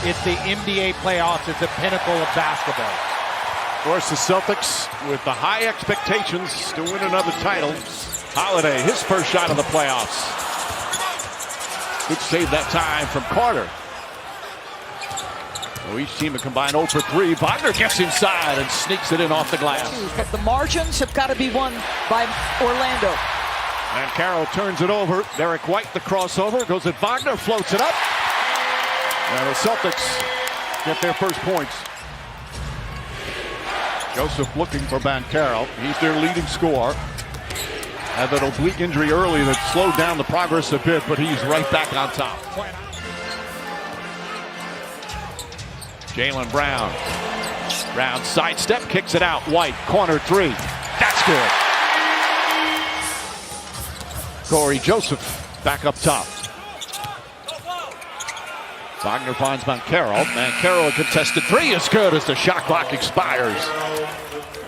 It's the NBA playoffs. It's the pinnacle of basketball. Of course, the Celtics with the high expectations to win another title. Holiday, his first shot of the playoffs. Good save that time from Carter. So each team a combined 0 for 3. Wagner gets inside and sneaks it in off the glass. But the margins have got to be won by Orlando. And Carroll turns it over. Derek White, the crossover, goes at Wagner, floats it up. And the Celtics get their first points. Joseph looking for Banchero. He's their leading scorer. Had that oblique injury early that slowed down the progress a bit, but he's right back on top. Jaylen Brown. Brown sidestep, kicks it out. White, corner three. That's good. Corey Joseph back up top. Wagner finds Banchero. Banchero, a contested three is good as the shot clock expires.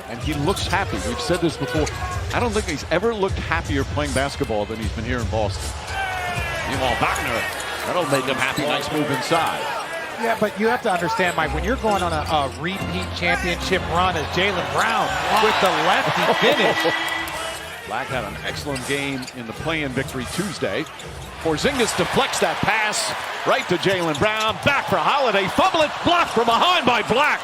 And he looks happy. We've said this before. I don't think he's ever looked happier playing basketball than he's been here in Boston. Meanwhile, Wagner, that'll make him happy. Nice move inside. Yeah, but you have to understand, Mike, when you're going on a repeat championship run as Jaylen Brown with the lefty finish. Black had an excellent game in the play-in victory Tuesday. Porzingis deflects that pass right to Jaylen Brown. Back for Holiday. Fumble it. Blocked from behind by Black.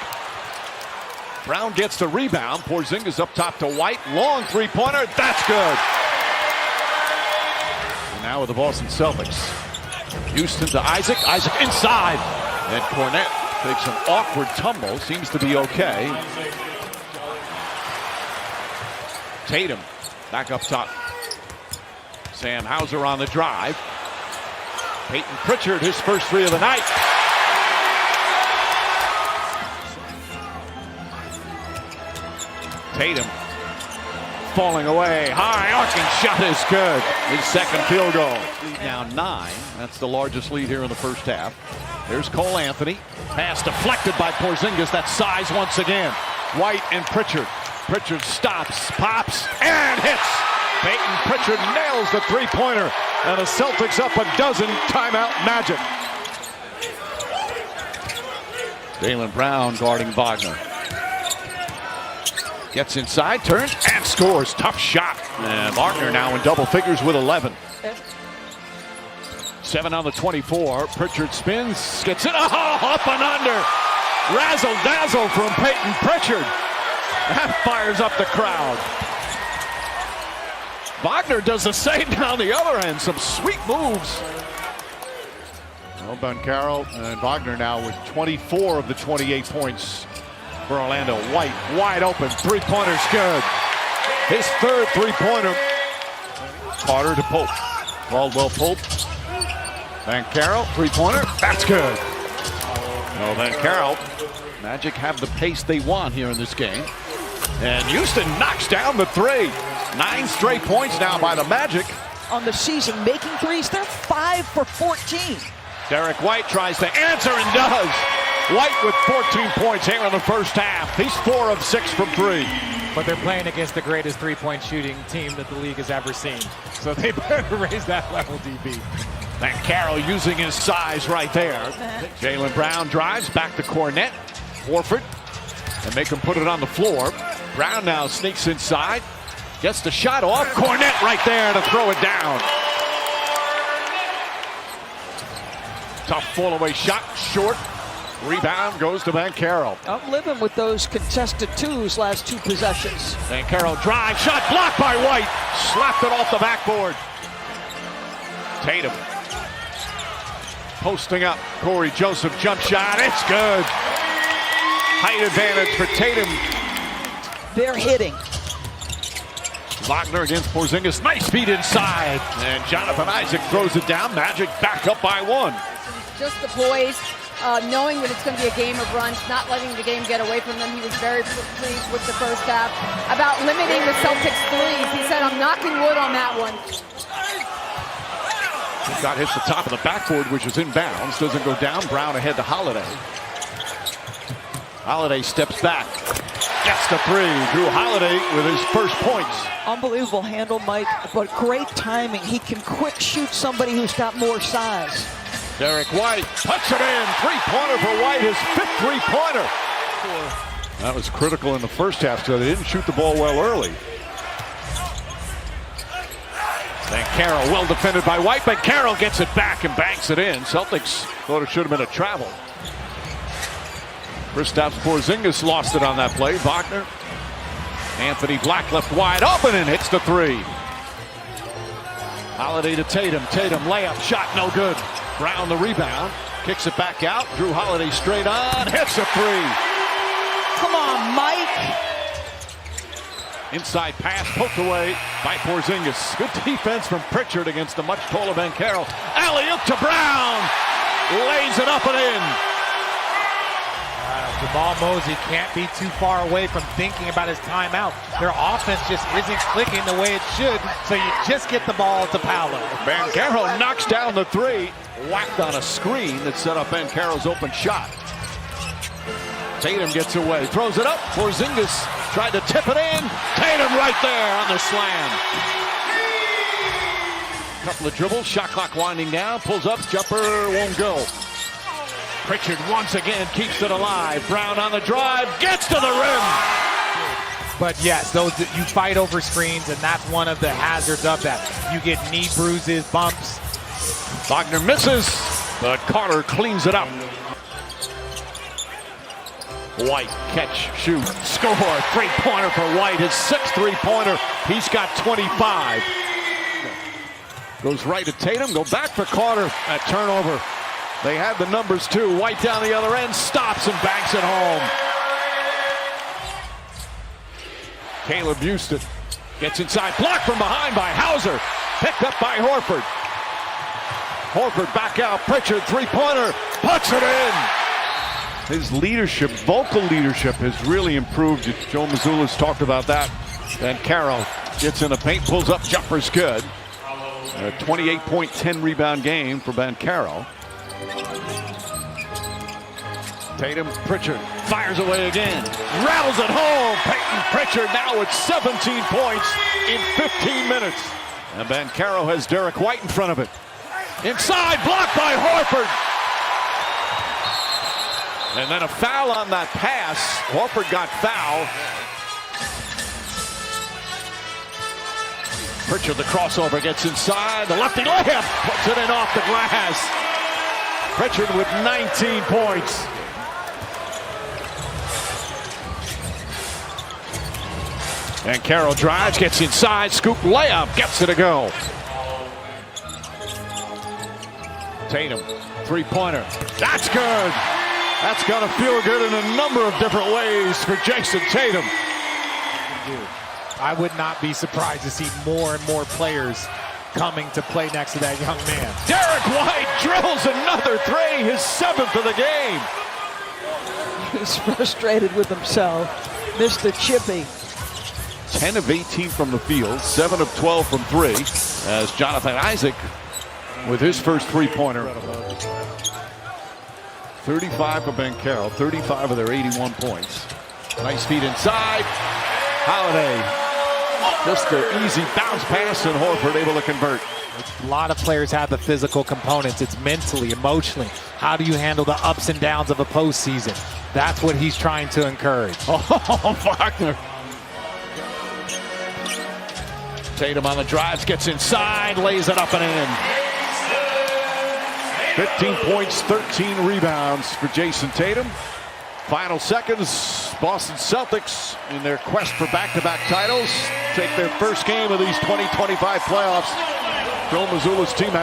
Brown gets the rebound. Porzingis up top to White. Long three-pointer. That's good. And now with the Boston Celtics. Houston to Isaac. Isaac inside. And Cornette takes an awkward tumble. Seems to be okay. Tatum back up top. Sam Hauser on the drive. Peyton Pritchard, his first three of the night. Tatum falling away. High arcing shot is good. His second field goal. Now 9. That's the largest lead here in the first half. There's Cole Anthony. Pass deflected by Porzingis. That's size once again. White and Pritchard. Pritchard stops, pops, and hits. Peyton Pritchard nails the three-pointer. And the Celtics up a dozen. Timeout Magic. Jaylen Brown guarding Wagner. Gets inside, turns, and scores. Tough shot. And Wagner now in double figures with 11. 7 on the 24. Pritchard spins, gets it. Oh, up and under. Razzle-dazzle from Peyton Pritchard. That fires up the crowd. Wagner does the same down the other end. Some sweet moves. Well, Banchero and Wagner now with 24 of the 28 points for Orlando. White, wide open. Three-pointer's good. His third three-pointer. Carter to Pope. Caldwell Pope. Banchero, three-pointer. That's good. No, Banchero. Magic have the pace they want here in this game. And Houston knocks down the three. 9 straight points now by the Magic. On the season, making threes, they're 5 for 14. Derek White tries to answer and does. White with 14 points here in the first half. He's 4 of 6 from 3. But they're playing against the greatest three-point shooting team that the league has ever seen. So they better raise that level, DB. Banchero using his size right there. Jaylen Brown drives back to Cornette. Horford. And make him put it on the floor. Brown now sneaks inside. Gets the shot off. Cornette right there to throw it down. Tough fall-away shot. Short. Rebound goes to Banchero. I'm living with those contested twos last 2 possessions. Banchero drive. Shot blocked by White. Slapped it off the backboard. Tatum. Posting up. Corey Joseph jump shot. It's good. Height advantage for Tatum. They're hitting. Wagner against Porzingis. Nice feed inside. And Jonathan Isaac throws it down. Magic back up by 1. Just the poise, knowing that it's going to be a game of runs, not letting the game get away from them. He was very pleased with the first half. About limiting the Celtics threes. He said, I'm knocking wood on that one. Shot hits the top of the backboard, which is inbounds. Doesn't go down. Brown ahead to Holiday. Holiday steps back. Gets the three. Drew Holiday with his first points. Unbelievable handle, Mike, but great timing. He can quick shoot somebody who's got more size. Derek White puts it in. Three-pointer for White, his fifth three-pointer. That was critical in the first half because they didn't shoot the ball well early. Carroll well defended by White, but Carroll gets it back and banks it in. Celtics thought it should have been a travel. Kristaps Porzingis lost it on that play. Wagner. Anthony Black left wide open and hits the three. Holiday to Tatum. Tatum layup shot no good. Brown the rebound. Kicks it back out. Drew Holiday straight on. Hits a three. Come on, Mike. Inside pass poked away by Porzingis. Good defense from Pritchard against a much taller Ben Carroll. Alley-oop to Brown. Lays it up and in. Jamal Mosey can't be too far away from thinking about his timeout. Their offense just isn't clicking the way it should, so you just get the ball to Paolo. Ben Carroll knocks down the three. Whacked on a screen that set up Ben Carroll's open shot. Tatum gets away, throws it up. Porzingis tried to tip it in. Tatum right there on the slam. Couple of dribbles, shot clock winding down. Pulls up, jumper won't go. Pritchard once again keeps it alive. Brown on the drive, gets to the rim. But yes, those you fight over screens, and that's one of the hazards of that. You get knee bruises, bumps. Wagner misses, but Carter cleans it up. White, catch, shoot, score. Three-pointer for White, his sixth three-pointer. He's got 25. Goes right to Tatum, go back for Carter at turnover. They had the numbers too. White down the other end, stops and banks it home. Caleb Houston gets inside, blocked from behind by Hauser. Picked up by Horford. Horford back out, Pritchard, three-pointer, puts it in. His leadership, vocal leadership has really improved. Joe Mazzulla's talked about that. Then Carroll gets in the paint, pulls up, jumper's good. A 28-point, 10-rebound game for Ben Carroll. Tatum, Pritchard fires away again. Rattles it home. Peyton Pritchard now with 17 points in 15 minutes. And Ben Carroll has Derek White in front of it. Inside, blocked by Horford. And then a foul on that pass. Horford got fouled. Pritchard, the crossover, gets inside. The lefty layup puts it in off the glass. Pritchard with 19 points. And Carroll drives, gets inside, scoop layup, gets it to go. Tatum, three-pointer. That's good. That's gonna feel good in a number of different ways for Jason Tatum. I would not be surprised to see more and more players coming to play next to that young man. Derek White drills another three, his seventh of the game. He's frustrated with himself. Mr. Chippy. 10 of 18 from the field, 7 of 12 from three, as Jonathan Isaac with his first three-pointer. 35 for Ben Carroll, 35 of their 81 points. Nice feed inside. Holiday. Just an easy bounce pass, and Horford able to convert. A lot of players have the physical components. It's mentally, emotionally. How do you handle the ups and downs of a postseason? That's what he's trying to encourage. Oh, Wagner. Tatum on the drives, gets inside, lays it up and in. 15 points, 13 rebounds for Jason Tatum. Final seconds, Boston Celtics in their quest for back-to-back titles take their first game of these 2025 playoffs. Joe Mazzulla's team